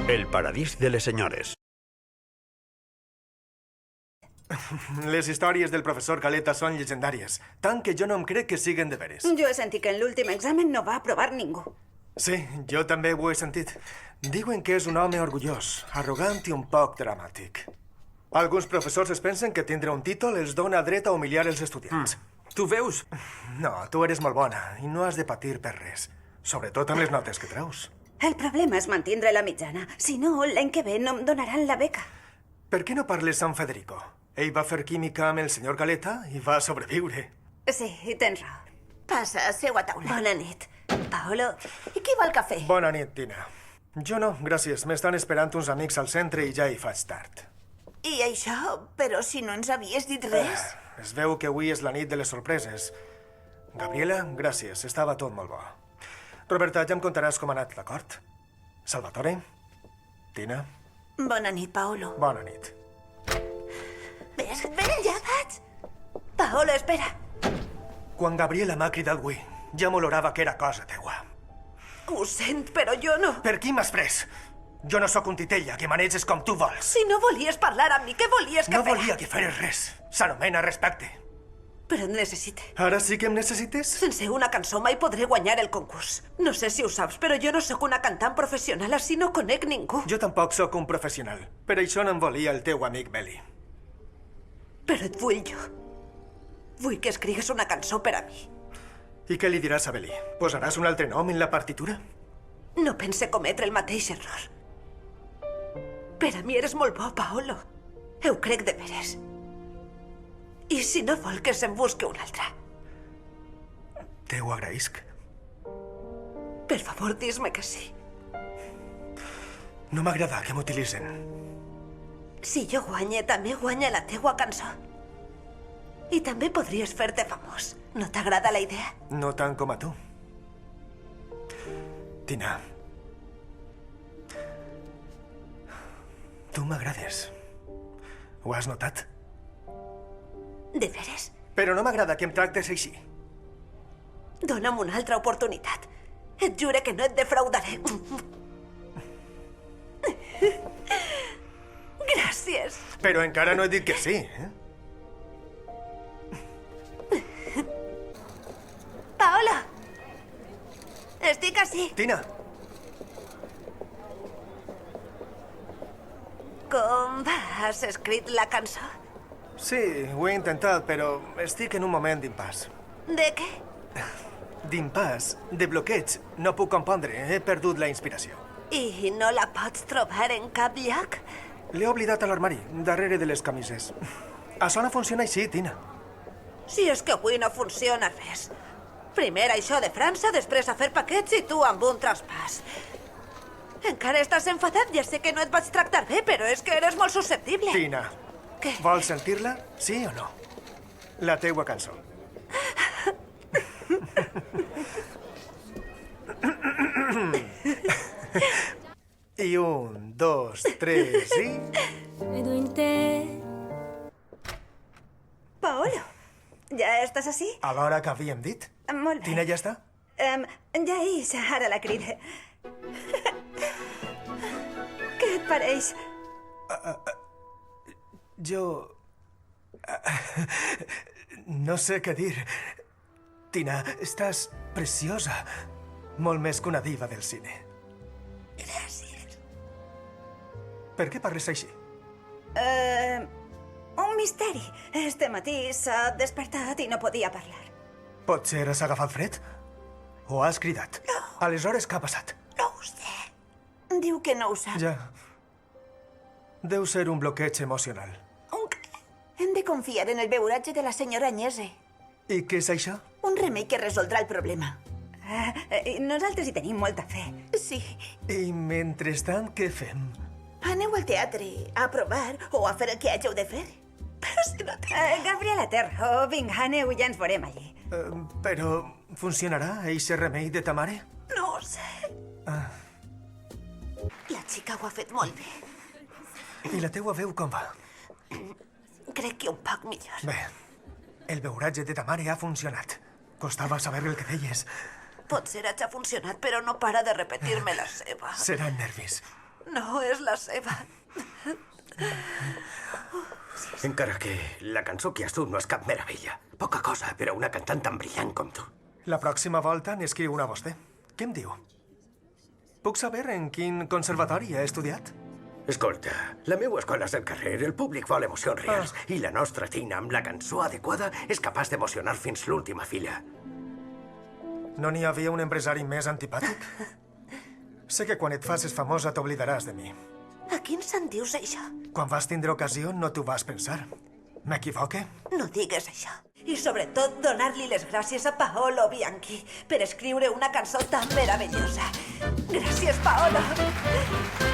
El paradís de les senyores. Les històries del professor Caleta són llegendàries, tant que jo no em crec que siguen de veres. Jo he sentit que en l'últim examen no va aprovar ningú. Sí, jo també ho he sentit. Diuen que és un home orgullós, arrogant i un poc dramàtic. Alguns professors es pensen que tindre un títol els dona dret a humiliar els estudiants. Tu veus? No, tu eres molt bona i no has de patir per res. Sobretot amb les notes que treus. El problema és mantindre la mitjana. Si no, l'any que ve no em donaran la beca. Per què no parles amb Federico? Ell va fer química amb el senyor Caleta i va sobreviure. Sí, tens raó. Passa, seu a taula. Bona nit. Paolo, I qui vol cafè? Bona nit, Tina. Jo no, gràcies. M'estan esperant uns amics al centre i ja hi faig tard. I això? Però si no ens havies dit res. Es veu que avui és la nit de les sorpreses. Gabriela, gràcies. Estava tot molt bo. Roberta, ja em contaràs com ha anat l'acord. Salvatore? Tina? Bona nit, Paolo. Bona nit. Ves, ja vaig. Paolo, espera. Quan Gabriela m'ha cridat avui, ja m'olorava que era cosa teua. Ho sent, però jo no. Per qui m'has pres? Jo no sóc un titella que maneges com tu vols. Si no volies parlar amb mi, què volies que No fera? volia que feres res. S'anomena respecte. Però em necessite. Ara sí que em necessites? Sense una cançó mai podré guanyar el concurs. No sé si ho saps, però jo no sóc una cantant professional, així no conec ningú. Jo tampoc sóc un professional. Per això no em volia el teu amic Beli. Però et vull jo. Vull que escrigues una cançó per a mi. I què li diràs a Beli? Posaràs un altre nom en la partitura? No pense cometre el mateix error. Per a mi eres molt bo, Paolo. Ho crec de veres. I si no vol que se'n busque un altre? Te ho agraïsc. Per favor, dis-me que sí. No m'agrada que m'utilitzen. Si jo guanye, també guanya la teua cançó. I també podries fer-te famós. No t'agrada la idea? No tant com a tu. Tina. Tu m'agrades. Ho has notat? De veres? Però no m'agrada que em tractes així. Dóna'm una altra oportunitat. Et jure que no et defraudaré. Gràcies. Però encara no he dit que sí, eh? Paola! Estic ací. Tina, Com va? Has escrit la cançó? sí, ho he intentat, però estic en un moment d'impàs. De què? D'impàs, de bloqueig. No puc compondre, he perdut la inspiració. I no la pots trobar en cap lloc? L'he oblidat a l'armari, darrere de les camises. Això no funciona així, Tina. Si és que avui no funciona res. Primer això de França, després a fer paquets i tu amb un traspàs. Encara estàs enfadat? Ja sé que no et vaig tractar bé, però és que eres molt susceptible. Tina, Què? vols sentir-la? Sí o no? La teua cançó. I 1, 2, 3 i... Vedo in te Paolo, ja estàs ací? A l'hora que havíem dit? Molt bé. Tina ja està? Ja és, ara la crida. Què et pareix? Jo... No sé què dir. Tina, estàs preciosa. Molt més que una diva del cine. Gràcies. Per què parles així? Un misteri. Este matí s'ha despertat i no podia parlar. Potser has agafat fred? O has cridat? No. Aleshores, què ha passat? No ho sé. Diu que no ho sap. Ja. Deu ser un bloqueig emocional. Un què? Hem de confiar en el beuratge de la senyora Agnese. I què és això? Un remei que resoldrà el problema. Nosaltres hi tenim molta fe. Sí. I mentrestant, què fem? Aneu al teatre a provar o a fer el que hàgiu de fer. Però si no té... Gabriela té raó. Vinga, aneu i ja ens veurem allí. Però funcionarà, eixe remei de ta mare? No ho sé. La xica ho ha fet molt bé. I la teua veu com va? Crec que un poc millor. Bé, el beuratge de ta mare ha funcionat. Costava saber el que deies. Potser hagi funcionat, però no para de repetir-me la seva. Seran nervis. no és la seva. Encara que la cançó que has dut no és cap meravella. Poca cosa per a una cantant tan brillant com tu. La pròxima volta n'escriu una a vostè. Què em diu? Puc saber en quin conservatori ha estudiat? Escolta, la meva escola és el carrer, el públic vol emocions reals, i la nostra Tina, amb la cançó adequada, és capaç d'emocionar fins l'última fila. No n'hi havia un empresari més antipàtic? Sé que quan et facis famosa t'oblidaràs de mi. A quin sant dius això? Quan vas tindre ocasió no t'ho vas pensar. M'equivoque? No digues això. I sobretot donar-li les gràcies a Paolo Bianchi per escriure una cançó tan meravellosa. Gràcies, Paolo!